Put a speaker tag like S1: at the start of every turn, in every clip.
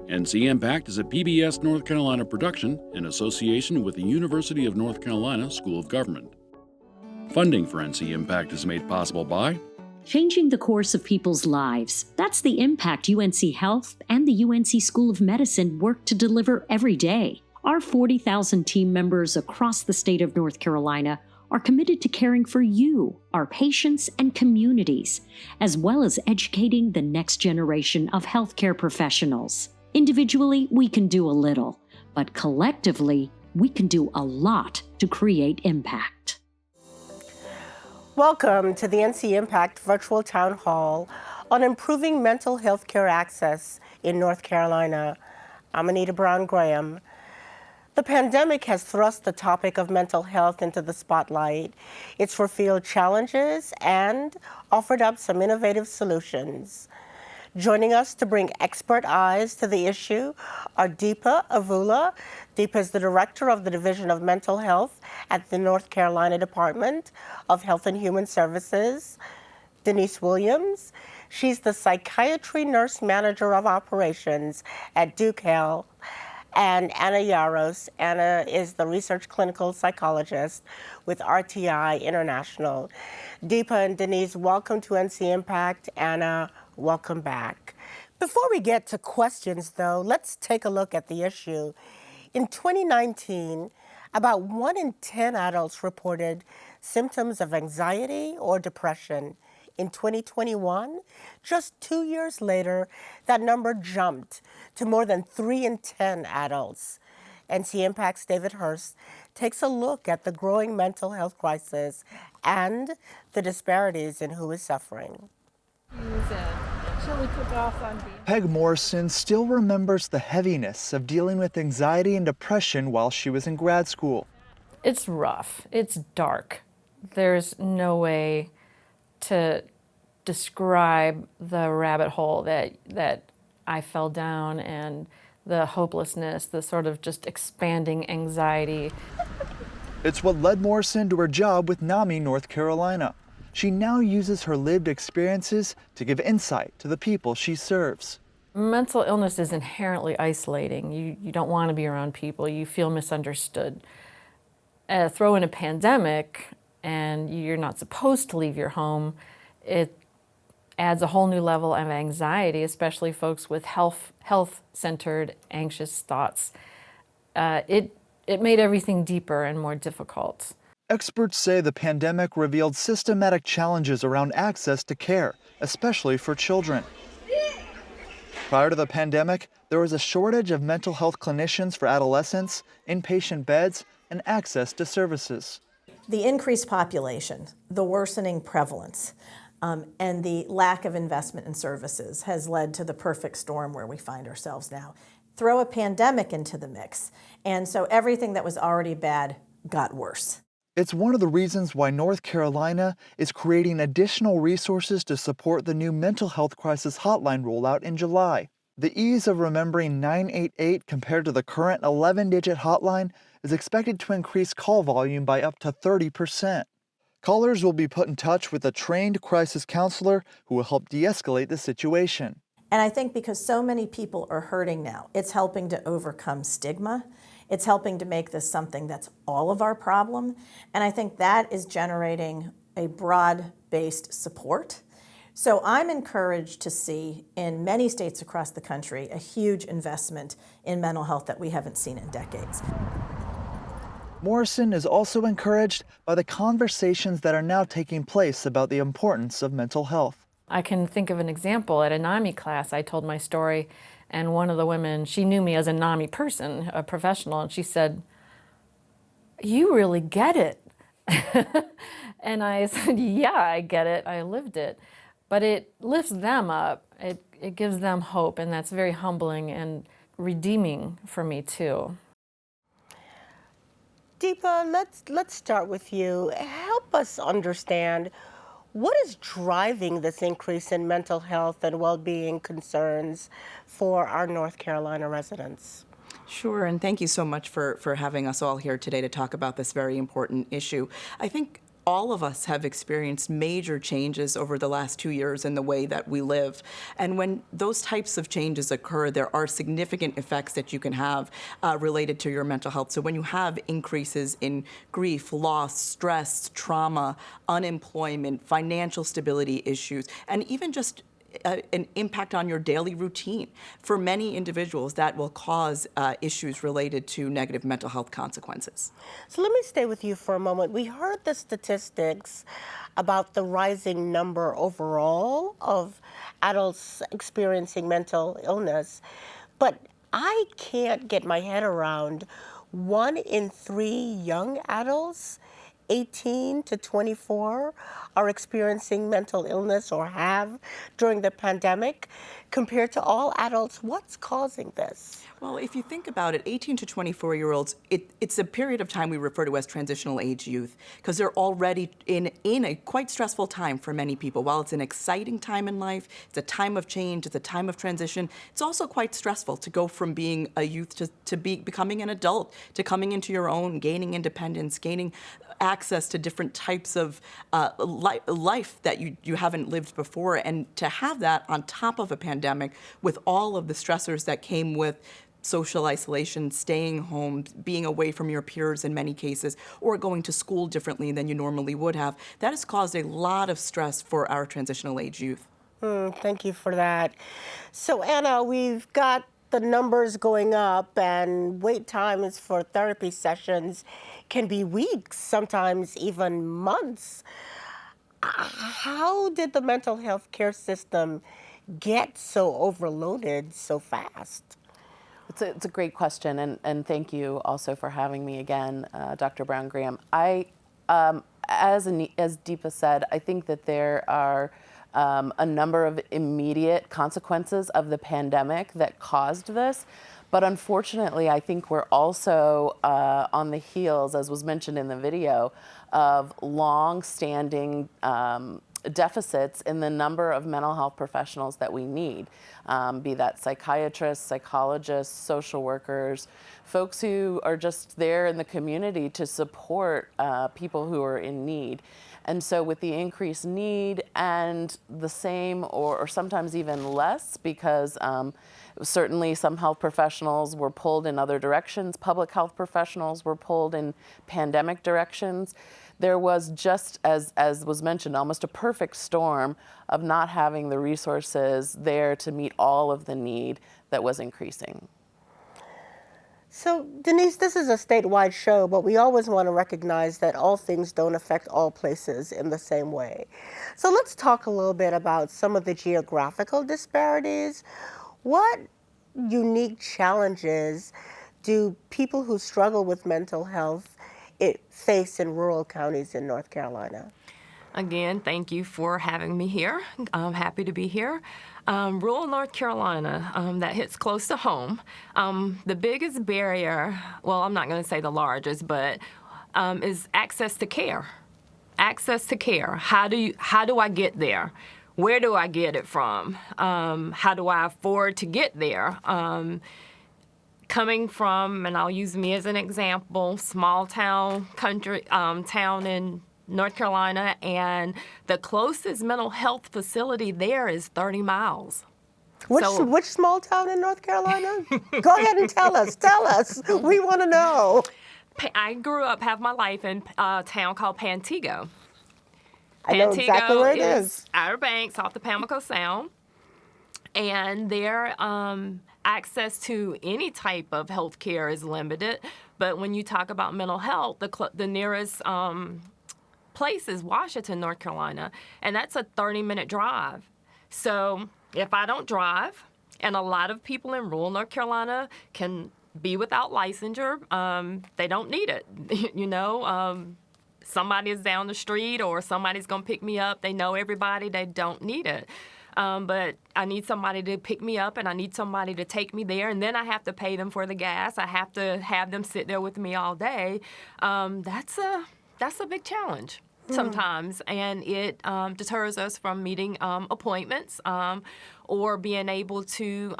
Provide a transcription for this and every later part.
S1: ncIMPACT is a PBS North Carolina production in association with the University of North Carolina School of Government. Funding for ncIMPACT is made possible by
S2: changing the course of people's lives. That's the impact UNC Health and the UNC School of Medicine work to deliver every day. Our 40,000 team members across the state of North Carolina are committed to caring for you, our patients and communities, as well as educating the next generation of healthcare professionals. Individually, we can do a little, but collectively, we can do a lot to create impact.
S3: Welcome to the ncIMPACT Virtual Town Hall on improving mental health care access in North Carolina. I'm Anita Brown Graham. The pandemic has thrust the topic of mental health into the spotlight. It's revealed challenges and offered up some innovative solutions. Joining us to bring expert eyes to the issue are Deepa Avula. Deepa is the director of the Division of Mental Health at the North Carolina Department of Health and Human Services. Denise Williams, she's the Psychiatry Nurse Manager of Operations at Duke Health. And Anna Yaros. Anna is the Research Clinical Psychologist with RTI International. Deepa and Denise, welcome to ncIMPACT. Anna, welcome back. Before we get to questions, though, let's take a look at the issue. In 2019, about 1 in 10 adults reported symptoms of anxiety or depression. In 2021, just 2 years later, that number jumped to more than 3 in 10 adults. ncIMPACT's David Hurst takes a look at the growing mental health crisis and the disparities in who is suffering.
S4: Peg Morrison still remembers the heaviness of dealing with anxiety and depression while she was in grad school.
S5: It's rough. It's dark. There's no way to describe the rabbit hole that I fell down and the hopelessness, the sort of just expanding anxiety.
S4: It's what led Morrison to her job with NAMI North Carolina. She now uses her lived experiences to give insight to the people she serves.
S5: Mental illness is inherently isolating. You don't want to be around people. You feel misunderstood. Throw in a pandemic and you're not supposed to leave your home. It adds a whole new level of anxiety, especially folks with health-centered, anxious thoughts. It made everything deeper and more difficult.
S4: Experts say the pandemic revealed systematic challenges around access to care, especially for children. Prior to the pandemic, there was a shortage of mental health clinicians for adolescents, inpatient beds, and access to services.
S6: The increased population, the worsening prevalence, and the lack of investment in services has led to the perfect storm where we find ourselves now. Throw a pandemic into the mix, and so everything that was already bad got worse.
S4: It's one of the reasons why North Carolina is creating additional resources to support the new mental health crisis hotline rollout in July. The ease of remembering 988 compared to the current 11-digit hotline is expected to increase call volume by up to 30%. Callers will be put in touch with a trained crisis counselor who will help de-escalate the situation.
S6: And I think because so many people are hurting now, it's helping to overcome stigma. It's helping to make this something that's all of our problem. And I think that is generating a broad-based support. So I'm encouraged to see in many states across the country a huge investment in mental health that we haven't seen in decades.
S4: Morrison is also encouraged by the conversations that are now taking place about the importance of mental health.
S5: I can think of an example. At a NAMI class, I told my story, and one of the women, she knew me as a NAMI person, a professional, and she said, "You really get it." And I said, "Yeah, I get it. I lived it." But it lifts them up. It gives them hope, and that's very humbling and redeeming for me, too.
S3: Deepa, let's start with you. Help us understand what is driving this increase in mental health and well-being concerns for our North Carolina residents.
S7: Sure, and thank you so much for having us all here today to talk about this very important issue. I think all of us have experienced major changes over the last 2 years in the way that we live. And when those types of changes occur, there are significant effects that you can have related to your mental health. So when you have increases in grief, loss, stress, trauma, unemployment, financial stability issues, and even just an impact on your daily routine. For many individuals, that will cause issues related to negative mental health consequences.
S3: So let me stay with you for a moment. We heard the statistics about the rising number overall of adults experiencing mental illness, but I can't get my head around 1 in 3 young adults 18 to 24 are experiencing mental illness or have during the pandemic compared to all adults. What's causing this?
S7: Well, if you think about it, 18 to 24-year-olds, it's a period of time we refer to as transitional age youth, because they're already in a quite stressful time for many people. While it's an exciting time in life, it's a time of change, it's a time of transition, it's also quite stressful to go from being a youth to becoming an adult, to coming into your own, gaining independence, gaining access to different types of life that you haven't lived before. And to have that on top of a pandemic with all of the stressors that came with social isolation, staying home, being away from your peers in many cases, or going to school differently than you normally would have, that has caused a lot of stress for our transitional age youth.
S3: Thank you for that. So Anna, we've got the numbers going up and wait times for therapy sessions can be weeks, sometimes even months. How did the mental health care system get so overloaded so fast?
S8: It's a great question, and thank you also for having me again, Dr. Brown-Graham. As Deepa said, I think that there are a number of immediate consequences of the pandemic that caused this. But unfortunately, I think we're also on the heels, as was mentioned in the video, of long-standing deficits in the number of mental health professionals that we need, be that psychiatrists, psychologists, social workers, folks who are just there in the community to support people who are in need. And so with the increased need and the same or sometimes even less, because certainly some health professionals were pulled in other directions, public health professionals were pulled in pandemic directions, there was, just as was mentioned, almost a perfect storm of not having the resources there to meet all of the need that was increasing.
S3: So, Denise, this is a statewide show, but we always want to recognize that all things don't affect all places in the same way. So let's talk a little bit about some of the geographical disparities. What unique challenges do people who struggle with mental health face in rural counties in North Carolina?
S9: Again, thank you for having me here. I'm happy to be here. Rural North Carolina, that hits close to home. The biggest barrier, well, I'm not going to say the largest, but is access to care. Access to care. How do I get there? Where do I get it from? How do I afford to get there? Coming from, and I'll use me as an example, small town, country town in North Carolina, and the closest mental health facility there is 30 miles.
S3: Which small town in North Carolina? Go ahead and tell us. Tell us. We want to know.
S9: I grew up, have my life in a town called Pantego.
S3: I know exactly where it is.
S9: Outer Banks off the Pamlico Sound. And their access to any type of health care is limited. But when you talk about mental health, the nearest place is Washington, North Carolina, and that's a 30-minute drive. So if I don't drive, and a lot of people in rural North Carolina can be without licensure, they don't need it. Somebody is down the street or somebody's going to pick me up. They know everybody. They don't need it. But I need somebody to pick me up, and I need somebody to take me there, and then I have to pay them for the gas. I have to have them sit there with me all day. That's a big challenge sometimes, and it deters us from meeting appointments or being able to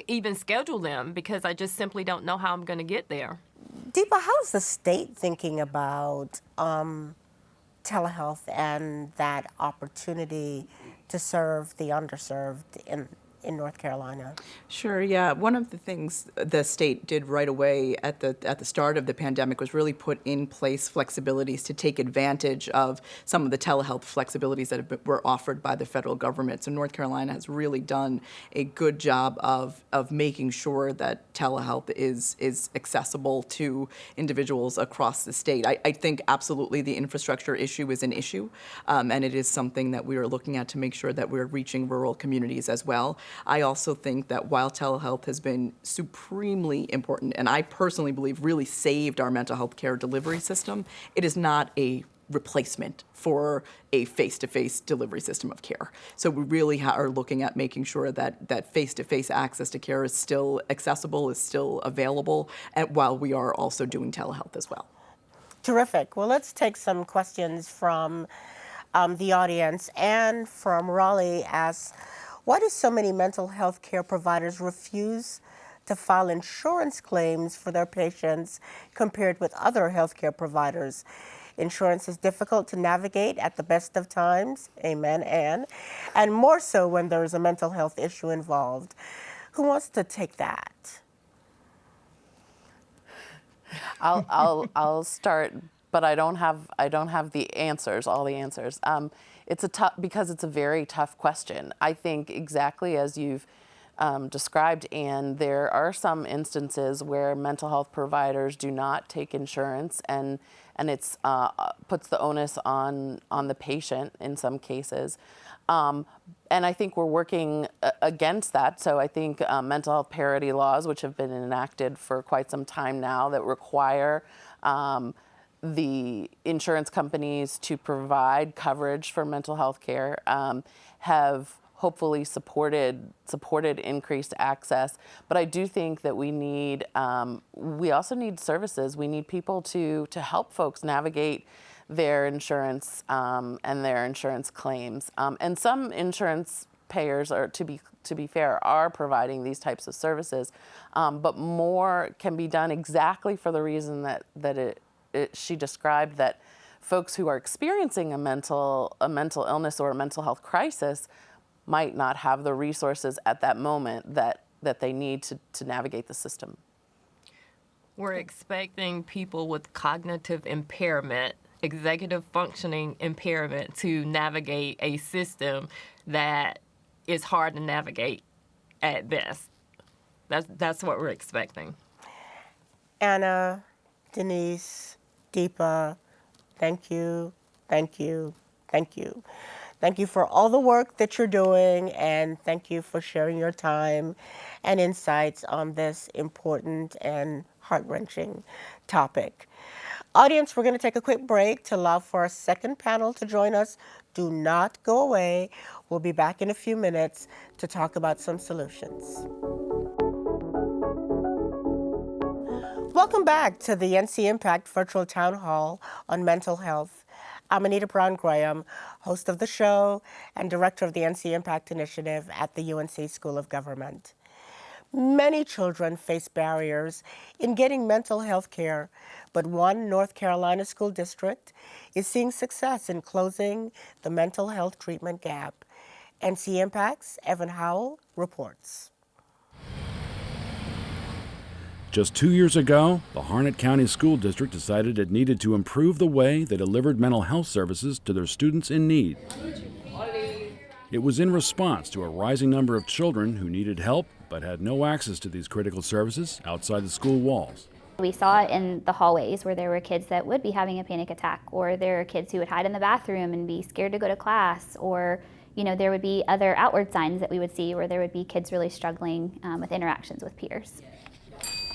S9: even schedule them, because I just simply don't know how I'm going to get there.
S3: Deepa, how's the state thinking about telehealth and that opportunity to serve the underserved in North Carolina?
S7: Sure, yeah. One of the things the state did right away at the start of the pandemic was really put in place flexibilities to take advantage of some of the telehealth flexibilities that were offered by the federal government. So North Carolina has really done a good job of making sure that telehealth is accessible to individuals across the state. I think absolutely the infrastructure issue is an issue, and it is something that we are looking at to make sure that we're reaching rural communities as well. I also think that while telehealth has been supremely important, and I personally believe really saved our mental health care delivery system, it is not a replacement for a face-to-face delivery system of care. So we really are looking at making sure that face-to-face access to care is still accessible, is still available, and while we are also doing telehealth as well.
S3: Terrific. Well, let's take some questions from the audience. And from Raleigh asks, why do so many mental health care providers refuse to file insurance claims for their patients compared with other healthcare providers? Insurance is difficult to navigate at the best of times, amen, and more so when there is a mental health issue involved. Who wants to take that?
S8: I'll start, but I don't have the answers, all the answers. It's because it's a very tough question. I think exactly as you've described, and there are some instances where mental health providers do not take insurance, and it's puts the onus on the patient in some cases. And I think we're working against that. So I think mental health parity laws, which have been enacted for quite some time now, that require the insurance companies to provide coverage for mental health care, have hopefully supported increased access. But I do think that we also need services. We need people to help folks navigate their insurance and their insurance claims. And some insurance payers are, to be fair, are providing these types of services, but more can be done exactly for the reason that she described, that folks who are experiencing a mental illness or a mental health crisis might not have the resources at that moment that they need to navigate the system.
S9: We're expecting people with cognitive impairment, executive functioning impairment, to navigate a system that is hard to navigate at best. That's what we're expecting.
S3: Anna, Denise, Deepa, thank you, thank you, thank you. Thank you for all the work that you're doing, and thank you for sharing your time and insights on this important and heart-wrenching topic. Audience, we're going to take a quick break to allow for a second panel to join us. Do not go away. We'll be back in a few minutes to talk about some solutions. Welcome back to the ncIMPACT Virtual Town Hall on Mental Health. I'm Anita Brown-Graham, host of the show and director of the ncIMPACT initiative at the UNC School of Government. Many children face barriers in getting mental health care, but one North Carolina school district is seeing success in closing the mental health treatment gap. ncIMPACT's Evan Howell reports.
S1: Just 2 years ago, the Harnett County School District decided it needed to improve the way they delivered mental health services to their students in need. It was in response to a rising number of children who needed help but had no access to these critical services outside the school walls.
S10: We saw it in the hallways where there were kids that would be having a panic attack, or there are kids who would hide in the bathroom and be scared to go to class, or there would be other outward signs that we would see where there would be kids really struggling with interactions with peers.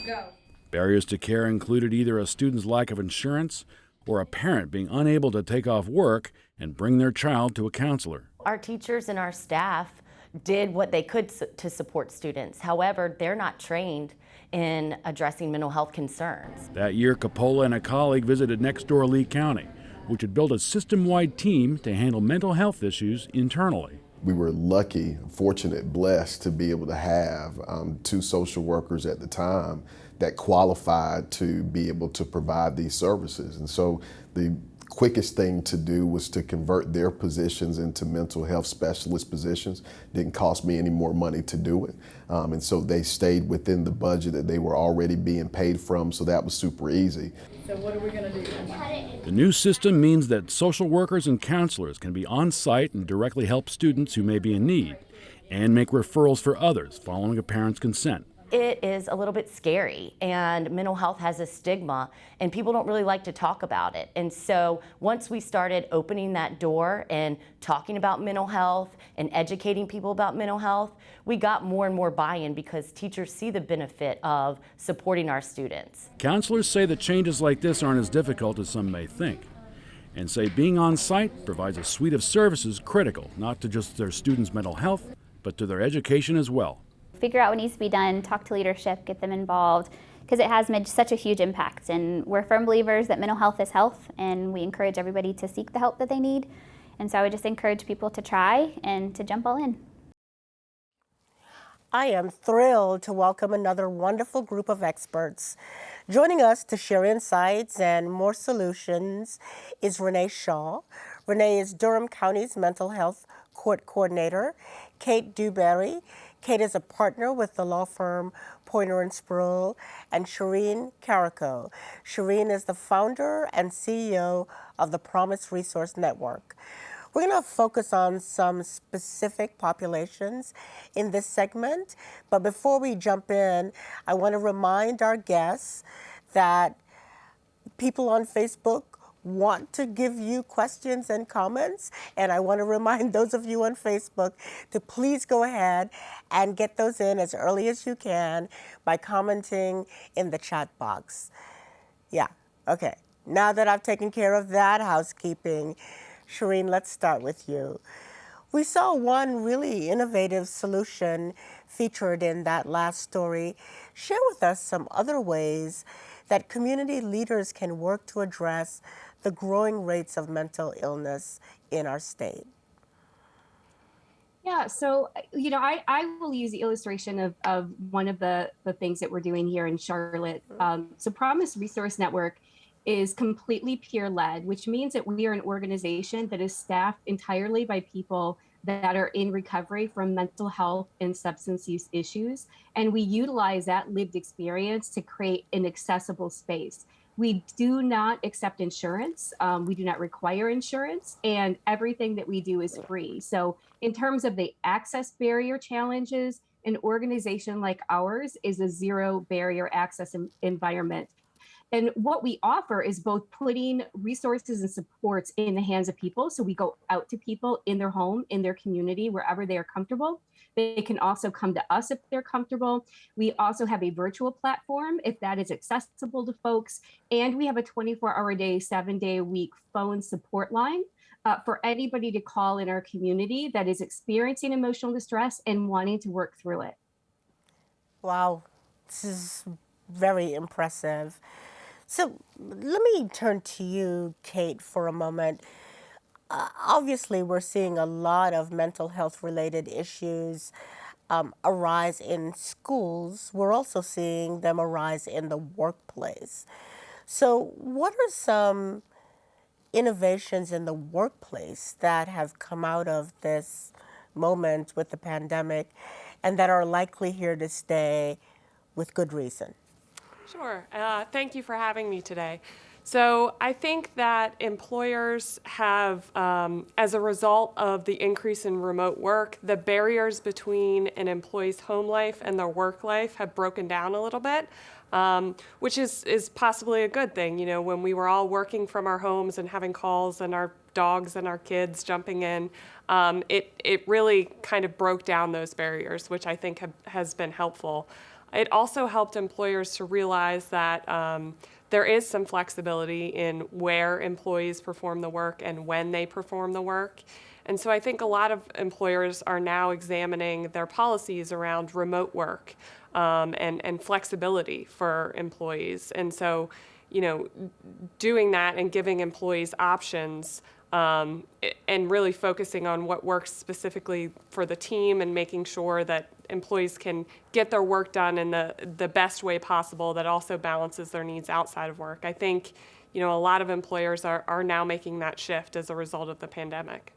S1: Go. Barriers to care included either a student's lack of insurance or a parent being unable to take off work and bring their child to a counselor.
S11: Our teachers and our staff did what they could to support students. However, they're not trained in addressing mental health concerns.
S1: That year, Coppola and a colleague visited next door Lee County, which had built a system-wide team to handle mental health issues internally.
S12: We were lucky, fortunate, blessed to be able to have 2 social workers at the time that qualified to be able to provide these services. And so the quickest thing to do was to convert their positions into mental health specialist positions. Didn't cost me any more money to do it. And so they stayed within the budget that they were already being paid from, so that was super easy.
S5: So what are we going to do?
S1: The new system means that social workers and counselors can be on site and directly help students who may be in need and make referrals for others following a parent's consent.
S11: It is a little bit scary, and mental health has a stigma, and people don't really like to talk about it. And so once we started opening that door and talking about mental health and educating people about mental health, we got more and more buy-in because teachers see the benefit of supporting our students.
S1: Counselors say that changes like this aren't as difficult as some may think, and say being on site provides a suite of services critical not to just their students' mental health, but to their education as well.
S10: Figure out what needs to be done, talk to leadership, get them involved, because it has made such a huge impact. And we're firm believers that mental health is health, and we encourage everybody to seek the help that they need. And so I would just encourage people to try and to jump all in.
S3: I am thrilled to welcome another wonderful group of experts. Joining us to share insights and more solutions is Renee Shaw. Renee is Durham County's Mental Health Court Coordinator. Kate Dewberry. Kate is a partner with the law firm Pointer and Spruill, and Shireen Carrico. Shireen is the founder and CEO of the Promise Resource Network. We're going to focus on some specific populations in this segment, but before we jump in, I want to remind our guests that people on Facebook want to give you questions and comments, and I want to remind those of you on Facebook to please go ahead and get those in as early as you can by commenting in the chat box. Yeah, okay. Now that I've taken care of that housekeeping, Shireen, let's start with you. We saw one really innovative solution featured in that last story. Share with us some other ways that community leaders can work to address the growing rates of mental illness in our state.
S13: Yeah, so, I will use the illustration of one of the things that we're doing here in Charlotte. So Promise Resource Network is completely peer-led, which means that we are an organization that is staffed entirely by people that are in recovery from mental health and substance use issues. And we utilize that lived experience to create an accessible space. We do not accept insurance. We do not require insurance, and everything that we do is free. So in terms of the access barrier challenges, an organization like ours is a zero barrier access environment. And what we offer is both putting resources and supports in the hands of people. So we go out to people in their home, in their community, wherever they are comfortable. They can also come to us if they're comfortable. We also have a virtual platform if that is accessible to folks. And we have a 24-hour-a-day, 7-day-a-week phone support line for anybody to call in our community that is experiencing emotional distress and wanting to work through it.
S3: Wow, this is very impressive. So let me turn to you, Kate, for a moment. Obviously, we're seeing a lot of mental health related issues arise in schools. We're also seeing them arise in the workplace. So what are some innovations in the workplace that have come out of this moment with the pandemic and that are likely here to stay with good reason?
S14: Sure. Thank you for having me today. So I think that employers have, as a result of the increase in remote work, the barriers between an employee's home life and their work life have broken down a little bit, which is possibly a good thing. You know, when we were all working from our homes and having calls and our dogs and our kids jumping in, it really kind of broke down those barriers, which I think has been helpful. It also helped employers to realize that there is some flexibility in where employees perform the work and when they perform the work. And so I think a lot of employers are now examining their policies around remote work and flexibility for employees. And so, you know, doing that and giving employees options and really focusing on what works specifically for the team and making sure that employees can get their work done in the best way possible that also balances their needs outside of work. I think, a lot of employers are now making that shift as a result of the pandemic.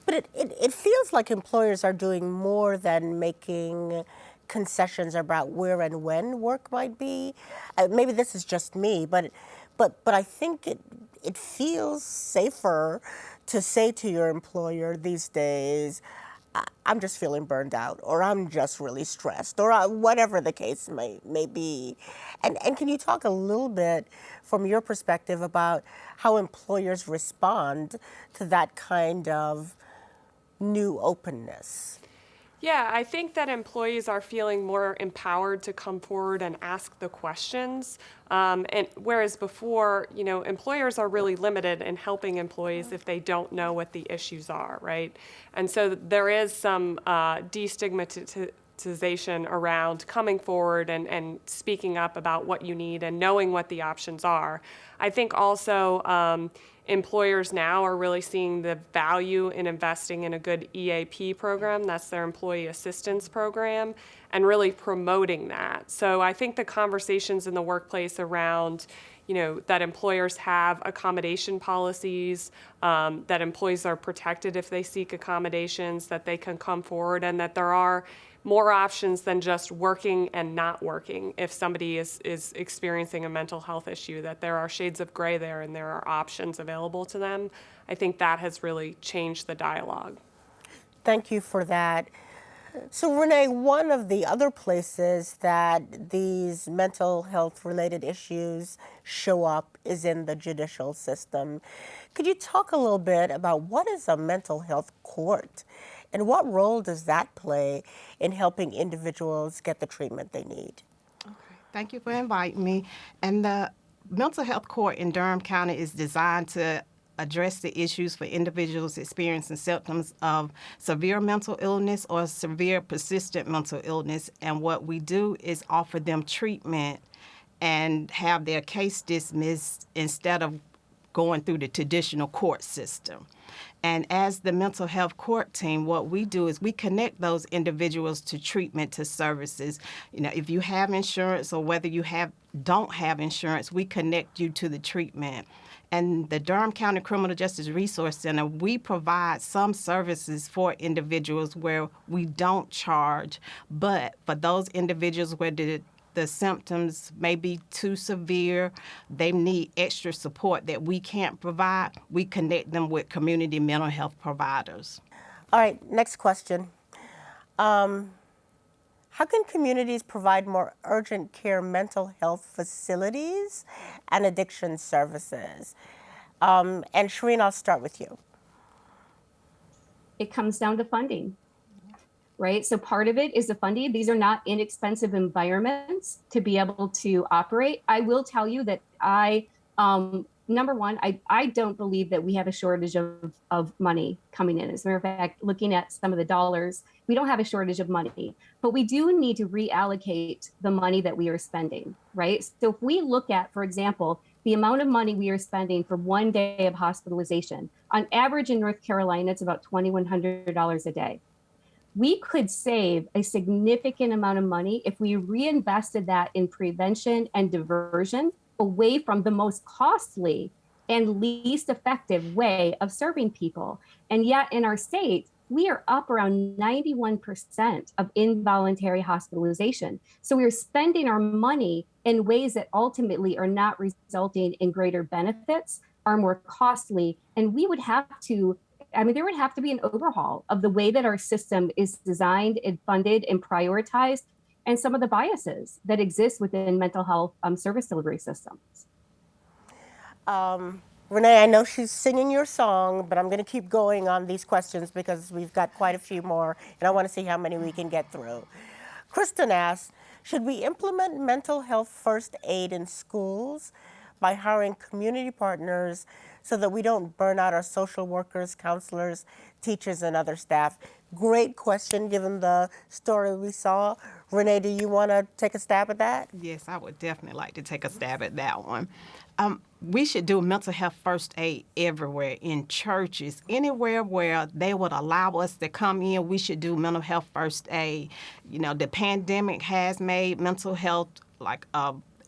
S3: But it feels like employers are doing more than making concessions about where and when work might be. Maybe this is just me, but I think it feels safer to say to your employer these days, I'm just feeling burned out, or I'm just really stressed, or whatever the case may be. And can you talk a little bit from your perspective about how employers respond to that kind of new openness?
S14: Yeah, I think that employees are feeling more empowered to come forward and ask the questions. And whereas before, employers are really limited in helping employees if they don't know what the issues are, right? And so there is some destigmatization around coming forward and speaking up about what you need and knowing what the options are. I think also employers now are really seeing the value in investing in a good EAP program, that's their employee assistance program, and really promoting that. So I think the conversations in the workplace around, that employers have accommodation policies, that employees are protected if they seek accommodations, that they can come forward, and that there are more options than just working and not working if somebody is experiencing a mental health issue, that there are shades of gray there and there are options available to them. I think that has really changed the dialogue.
S3: Thank you for that. So Renee, one of the other places that these mental health related issues show up is in the judicial system. Could you talk a little bit about what is a mental health court? And what role does that play in helping individuals get the treatment they need?
S15: Okay, thank you for inviting me. And the mental health court in Durham County is designed to address the issues for individuals experiencing symptoms of severe mental illness or severe persistent mental illness. And what we do is offer them treatment and have their case dismissed instead of going through the traditional court system. And as the mental health court team, what we do is we connect those individuals to treatment, to services. If you have insurance or whether you don't have insurance, we connect you to the treatment. And the Durham County Criminal Justice Resource Center, we provide some services for individuals where we don't charge, but for those individuals where the symptoms may be too severe, they need extra support that we can't provide, we connect them with community mental health providers.
S3: All right, next question. How can communities provide more urgent care mental health facilities and addiction services? And Shireen, I'll start with you.
S13: It comes down to funding. Right? So part of it is the funding. These are not inexpensive environments to be able to operate. I will tell you that number one, I don't believe that we have a shortage of money coming in. As a matter of fact, looking at some of the dollars, we don't have a shortage of money, but we do need to reallocate the money that we are spending, right? So if we look at, for example, the amount of money we are spending for 1 day of hospitalization, on average in North Carolina, it's about $2,100 a day. We could save a significant amount of money if we reinvested that in prevention and diversion away from the most costly and least effective way of serving people. And yet in our state, we are up around 91% of involuntary hospitalization. So we're spending our money in ways that ultimately are not resulting in greater benefits, are more costly, and we would have to there would have to be an overhaul of the way that our system is designed and funded and prioritized, and some of the biases that exist within mental health service delivery systems.
S3: Renee, I know she's singing your song, but I'm going to keep going on these questions because we've got quite a few more, and I want to see how many we can get through. Kristen asks, should we implement mental health first aid in schools by hiring community partners so that we don't burn out our social workers, counselors, teachers, and other staff? Great question, given the story we saw. Renee, do you want to take a stab at that?
S15: Yes, I would definitely like to take a stab at that one. We should do mental health first aid everywhere, in churches, anywhere where they would allow us to come in, we should do mental health first aid. The pandemic has made mental health like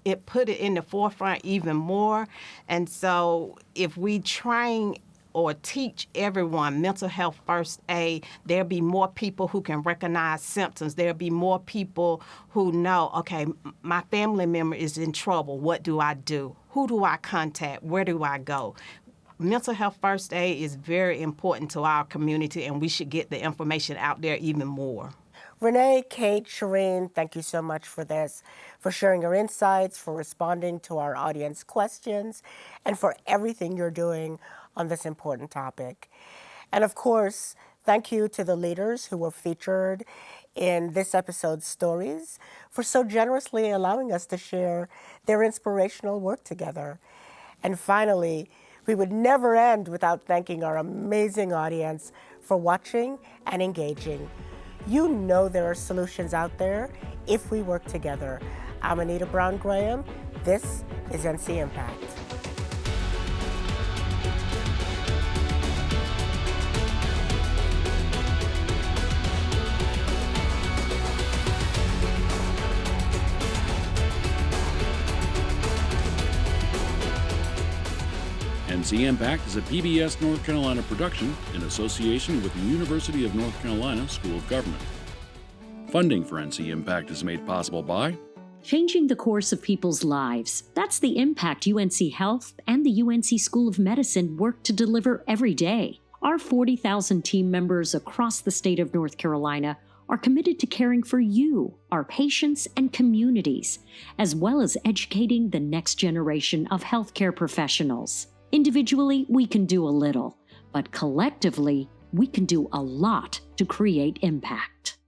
S15: it put it in the forefront even more. And so if we train or teach everyone mental health first aid, there'll be more people who can recognize symptoms. There'll be more people who know, okay, my family member is in trouble. What do I do? Who do I contact? Where do I go? Mental health first aid is very important to our community, and we should get the information out there even more.
S3: Renee, Kate, Shireen, thank you so much for this, for sharing your insights, for responding to our audience questions, and for everything you're doing on this important topic. And of course, thank you to the leaders who were featured in this episode's stories for so generously allowing us to share their inspirational work together. And finally, we would never end without thanking our amazing audience for watching and engaging. You know there are solutions out there if we work together. I'm Anita Brown-Graham. This is ncIMPACT.
S1: ncIMPACT is a PBS North Carolina production in association with the University of North Carolina School of Government. Funding for ncIMPACT is made possible by
S2: changing the course of people's lives. That's the impact UNC Health and the UNC School of Medicine work to deliver every day. Our 40,000 team members across the state of North Carolina are committed to caring for you, our patients and communities, as well as educating the next generation of healthcare professionals. Individually, we can do a little, but collectively, we can do a lot to create impact.